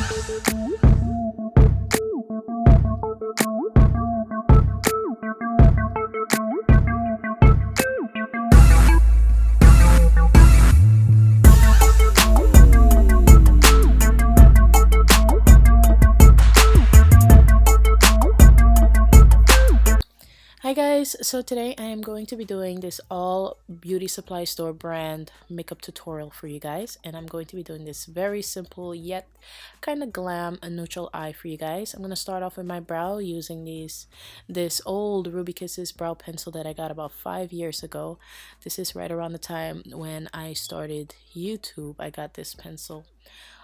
Hi guys, so today I am going to be doing this all beauty supply store brand makeup tutorial for you guys, and I'm going to be doing this very simple yet kind of glam and neutral eye for you guys. I'm going to start off with my brow using this old Ruby Kisses brow pencil that I got about 5 years ago. This is right around the time when I started YouTube. I got this pencil,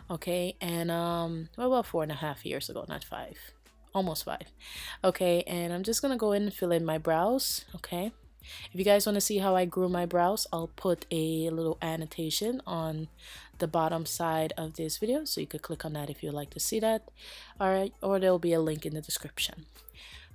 okay, and well, about 4.5 years ago, not 5, almost 5. Okay, and I'm just gonna go in and fill in my brows. Okay, if you guys want to see how I grew my brows, I'll put a little annotation on the bottom side of this video, so you could click on that if you'd like to see that. All right, or there'll be a link in the description.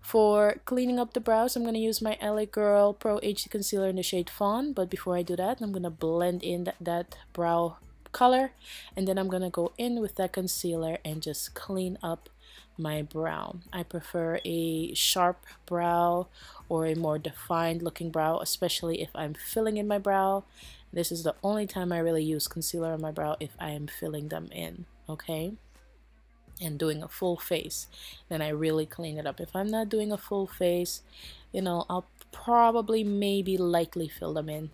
For cleaning up the brows, I'm going to use my LA Girl Pro HD Concealer in the shade Fawn. But before I do that, I'm going to blend in that brow color. And then I'm going to go in with that concealer and just clean up my brow. I prefer a sharp brow or a more defined looking brow, especially if I'm filling in my brow. This is the only time I really use concealer on my brow, if I am filling them in, okay? And doing a full face, then I really clean it up. If I'm not doing a full face, you know, I'll probably maybe likely fill them in,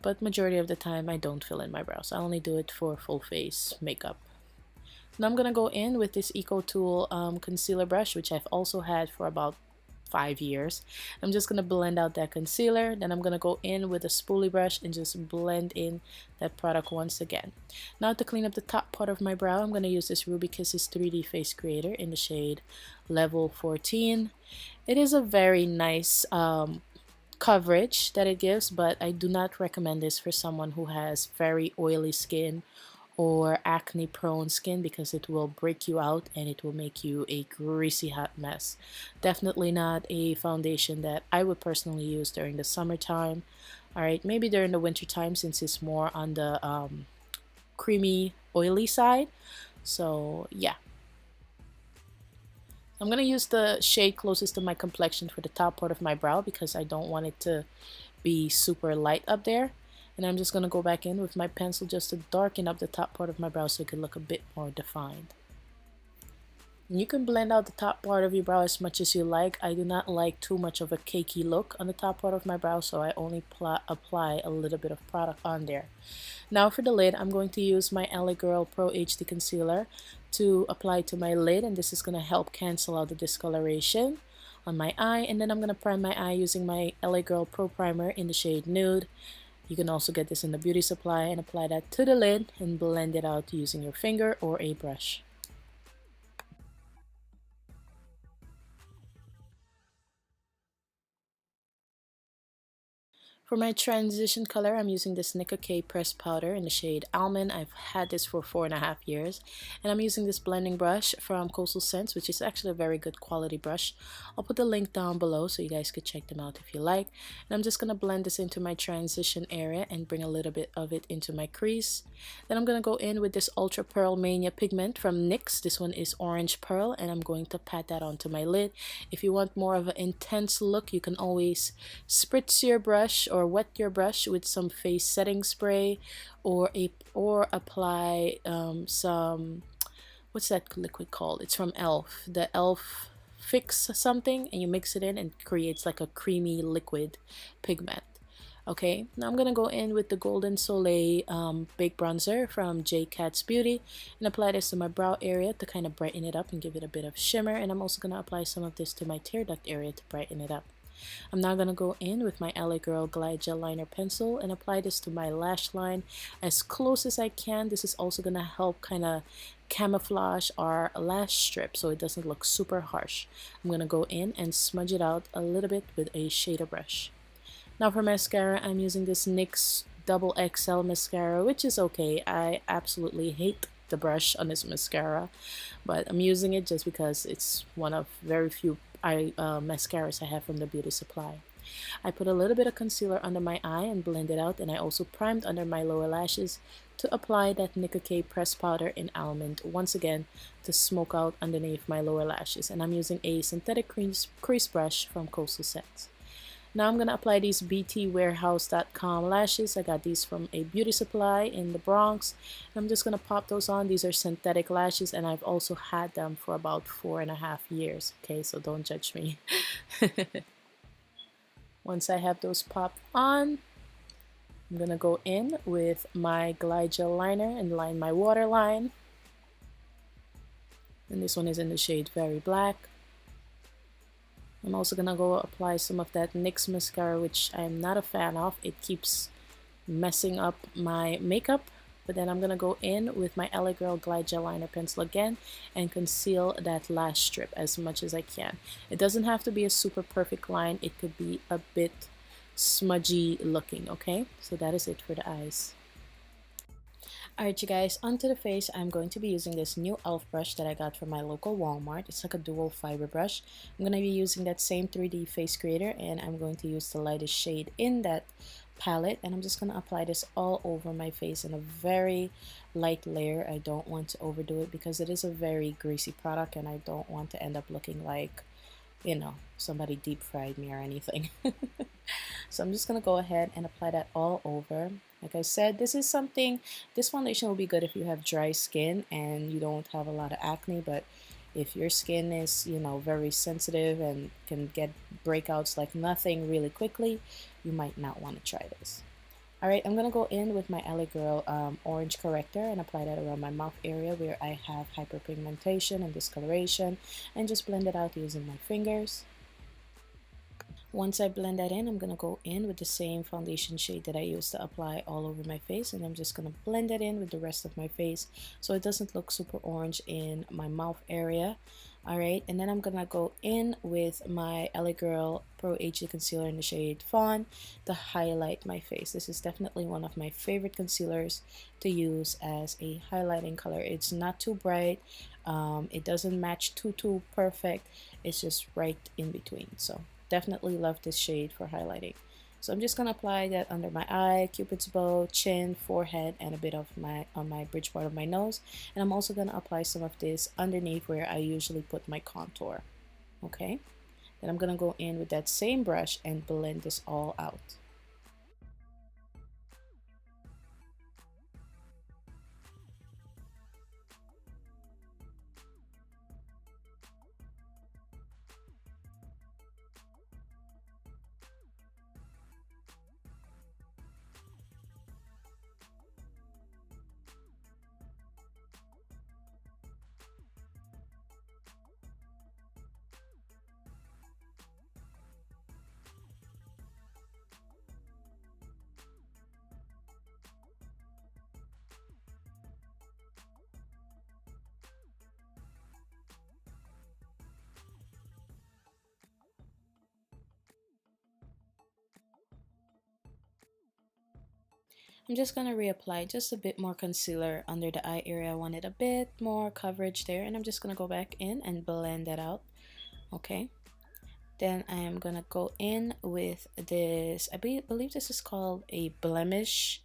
but majority of the time I don't fill in my brows. I only do it for full face makeup. Now I'm gonna go in with this Eco Tool concealer brush, which I've also had for about 5 years. I'm just gonna blend out that concealer. Then I'm gonna go in with a spoolie brush and just blend in that product once again. Now to clean up the top part of my brow, I'm gonna use this Ruby Kisses 3D Face Creator in the shade Level 14. It is a very nice coverage that it gives, but I do not recommend this for someone who has very oily skin or acne prone skin, because it will break you out and it will make you a greasy hot mess. Definitely not a foundation that I would personally use during the summertime. Alright, maybe during the winter time, since it's more on the creamy oily side. So yeah, I'm gonna use the shade closest to my complexion for the top part of my brow, because I don't want it to be super light up there. And I'm just going to go back in with my pencil just to darken up the top part of my brow so it can look a bit more defined. And you can blend out the top part of your brow as much as you like. I do not like too much of a cakey look on the top part of my brow, so I only apply a little bit of product on there. Now for the lid, I'm going to use my LA Girl Pro HD Concealer to apply to my lid, and this is going to help cancel out the discoloration on my eye. And then I'm going to prime my eye using my LA Girl Pro Primer in the shade Nude. You can also get this in the beauty supply and apply that to the lid and blend it out using your finger or a brush. For my transition color, I'm using this Nicka K pressed powder in the shade Almond. I've had this for 4.5 years, and I'm using this blending brush from Coastal Scents, which is actually a very good quality brush. I'll put the link down below so you guys could check them out if you like. And I'm just going to blend this into my transition area and bring a little bit of it into my crease. Then I'm going to go in with this Ultra Pearl Mania pigment from NYX. This one is Orange Pearl, and I'm going to pat that onto my lid. If you want more of an intense look, you can always spritz your brush or wet your brush with some face setting spray, or apply some, what's that liquid called? It's from Elf, the Elf Fix something, and you mix it in and it creates like a creamy liquid pigment. Okay, now I'm gonna go in with the Golden Soleil Big Bronzer from J Cat's Beauty and apply this to my brow area to kind of brighten it up and give it a bit of shimmer. And I'm also gonna apply some of this to my tear duct area to brighten it up. I'm now going to go in with my LA Girl Glide Gel Liner Pencil and apply this to my lash line as close as I can. This is also going to help kind of camouflage our lash strip so it doesn't look super harsh. I'm going to go in and smudge it out a little bit with a shader brush. Now for mascara, I'm using this NYX Double XL mascara, which is okay. I absolutely hate the brush on this mascara, but I'm using it just because it's one of very few mascaras I have from the beauty supply. I put a little bit of concealer under my eye and blend it out, and I also primed under my lower lashes to apply that Nicka K pressed powder in almond once again to smoke out underneath my lower lashes. And I'm using a synthetic crease brush from Coastal Scents. Now I'm going to apply these btwarehouse.com lashes. I got these from a beauty supply in the Bronx. I'm just going to pop those on. These are synthetic lashes, and I've also had them for about 4.5 years. Okay, so don't judge me. Once I have those popped on, I'm going to go in with my Glide Gel liner and line my waterline. And this one is in the shade Very Black. I'm also going to go apply some of that NYX mascara, which I'm not a fan of. It keeps messing up my makeup. But then I'm going to go in with my LA Girl Glide Gel Liner Pencil again and conceal that last strip as much as I can. It doesn't have to be a super perfect line. It could be a bit smudgy looking, okay? So that is it for the eyes. Alright you guys, onto the face. I'm going to be using this new e.l.f. brush that I got from my local Walmart. It's like a dual fiber brush. I'm going to be using that same 3D face creator, and I'm going to use the lightest shade in that palette, and I'm just going to apply this all over my face in a very light layer. I don't want to overdo it because it is a very greasy product, and I don't want to end up looking like, you know, somebody deep fried me or anything. So I'm just going to go ahead and apply that all over. Like I said, this foundation will be good if you have dry skin and you don't have a lot of acne, but if your skin is, you know, very sensitive and can get breakouts like nothing really quickly, you might not want to try this. Alright, I'm going to go in with my LA Girl orange corrector and apply that around my mouth area where I have hyperpigmentation and discoloration, and just blend it out using my fingers. Once I blend that in, I'm going to go in with the same foundation shade that I used to apply all over my face, and I'm just going to blend it in with the rest of my face so it doesn't look super orange in my mouth area. Alright, and then I'm going to go in with my LA Girl Pro HD Concealer in the shade Fawn to highlight my face. This is definitely one of my favorite concealers to use as a highlighting color. It's not too bright, it doesn't match too perfect, it's just right in between. So definitely love this shade for highlighting. So I'm just going to apply that under my eye, cupid's bow, chin, forehead, and a bit of on my bridge part of my nose. And I'm also going to apply some of this underneath where I usually put my contour. Okay, then I'm going to go in with that same brush and blend this all out. I'm just going to reapply just a bit more concealer under the eye area. I wanted a bit more coverage there, and I'm just going to go back in and blend that out. Okay, then I am going to go in with this, I believe this is called a blemish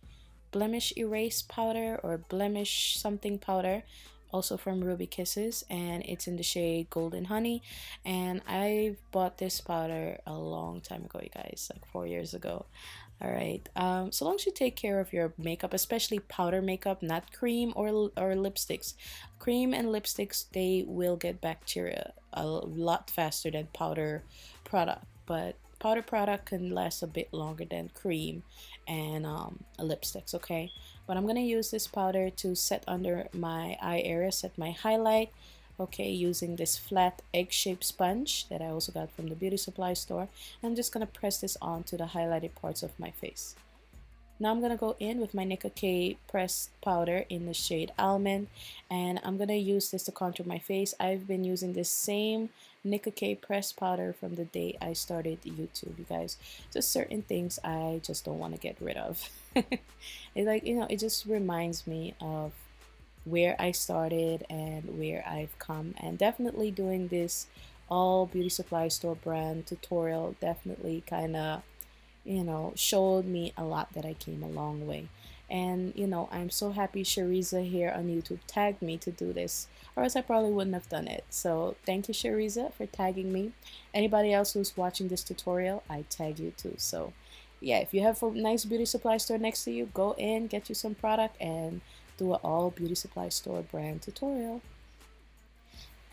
erase powder or blemish something powder, also from Ruby Kisses, and it's in the shade Golden Honey. And I bought this powder a long time ago, you guys, like 4 years ago. All right, so long as you take care of your makeup, especially powder makeup, not cream or lipsticks. Cream and lipsticks, they will get bacteria a lot faster than powder product, but powder product can last a bit longer than cream and lipsticks. Okay, but I'm gonna use this powder to set under my eye area, set my highlight. Okay, using this flat egg-shaped sponge that I also got from the beauty supply store. I'm just gonna press this onto the highlighted parts of my face. Now I'm gonna go in with my Nicka K pressed powder in the shade Almond, and I'm gonna use this to contour my face. I've been using this same Nicka K pressed powder from the day I started YouTube, you guys. Just certain things I just don't want to get rid of. It, like, you know, it just reminds me of where I started and where I've come, and definitely doing this all beauty supply store brand tutorial definitely kind of, showed me a lot, that I came a long way. And I'm so happy Sheriza here on YouTube tagged me to do this, or else I probably wouldn't have done it. So thank you, Sheriza, for tagging me. Anybody else who's watching this tutorial, I tag you too. So yeah, if you have a nice beauty supply store next to you, go in, get you some product, and do an all beauty supply store brand tutorial.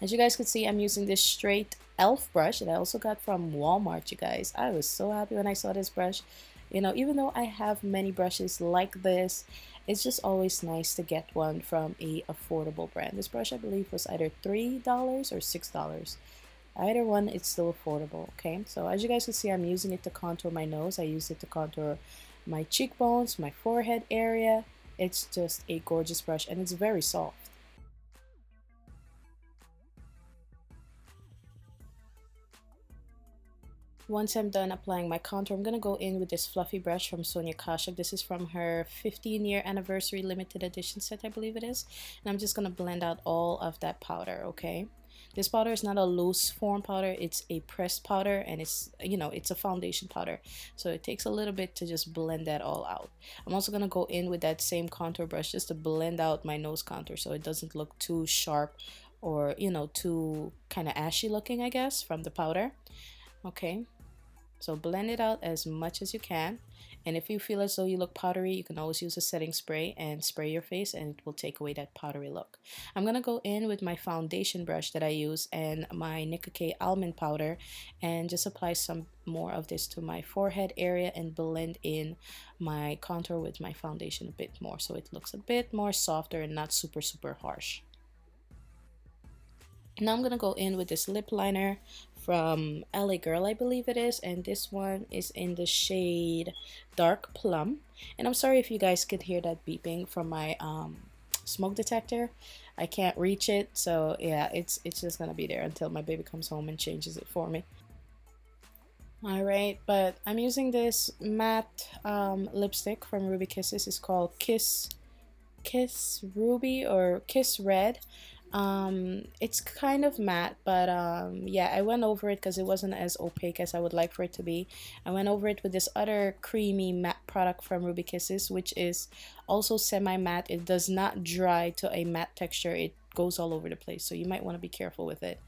As you guys can see, I'm using this straight elf brush that I also got from Walmart, you guys. I was so happy when I saw this brush. Even though I have many brushes like this, it's just always nice to get one from a affordable brand. This brush, I believe, was either $3 or $6. Either one, it's still affordable, okay? So as you guys can see, I'm using it to contour my nose. I use it to contour my cheekbones, my forehead area. It's just a gorgeous brush, and it's very soft. Once I'm done applying my contour, I'm going to go in with this fluffy brush from Sonia Kashuk. This is from her 15-year anniversary limited edition set, I believe it is. And I'm just going to blend out all of that powder, okay? This powder is not a loose form powder, it's a pressed powder, and it's a foundation powder. So it takes a little bit to just blend that all out. I'm also going to go in with that same contour brush just to blend out my nose contour so it doesn't look too sharp or, too kind of ashy looking, I guess, from the powder. Okay. So blend it out as much as you can. And if you feel as though you look powdery, you can always use a setting spray and spray your face, and it will take away that powdery look. I'm going to go in with my foundation brush that I use and my Nicka K almond powder, and just apply some more of this to my forehead area and blend in my contour with my foundation a bit more, so it looks a bit more softer and not super harsh. Now I'm gonna go in with this lip liner from LA Girl, I believe it is, and this one is in the shade Dark Plum. And I'm sorry if you guys could hear that beeping from my smoke detector. I can't reach it, so yeah, it's just gonna be there until my baby comes home and changes it for me. Alright, but I'm using this matte lipstick from Ruby Kisses. It's called Kiss Ruby or Kiss Red. It's kind of matte, but yeah, I went over it because it wasn't as opaque as I would like for it to be. I went over it with this other creamy matte product from Ruby Kisses, which is also semi-matte. It does not dry to a matte texture. It goes all over the place, so you might want to be careful with it.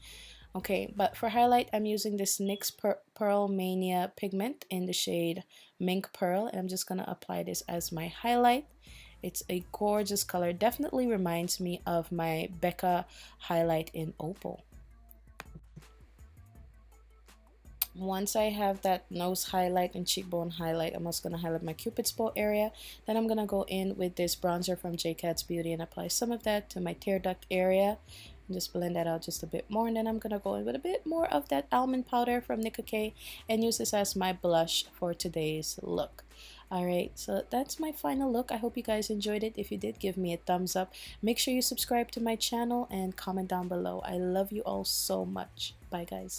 Okay, but for highlight, I'm using this NYX Pearl Mania pigment in the shade Mink Pearl, and I'm just gonna apply this as my highlight. It's a gorgeous color. Definitely reminds me of my Becca highlight in Opal. Once I have that nose highlight and cheekbone highlight, I'm also going to highlight my Cupid's bow area. Then I'm going to go in with this bronzer from JCat's Beauty and apply some of that to my tear duct area. And just blend that out just a bit more. And then I'm going to go in with a bit more of that almond powder from Nicka K and use this as my blush for today's look. Alright, so that's my final look. I hope you guys enjoyed it. If you did, give me a thumbs up. Make sure you subscribe to my channel and comment down below. I love you all so much. Bye, guys.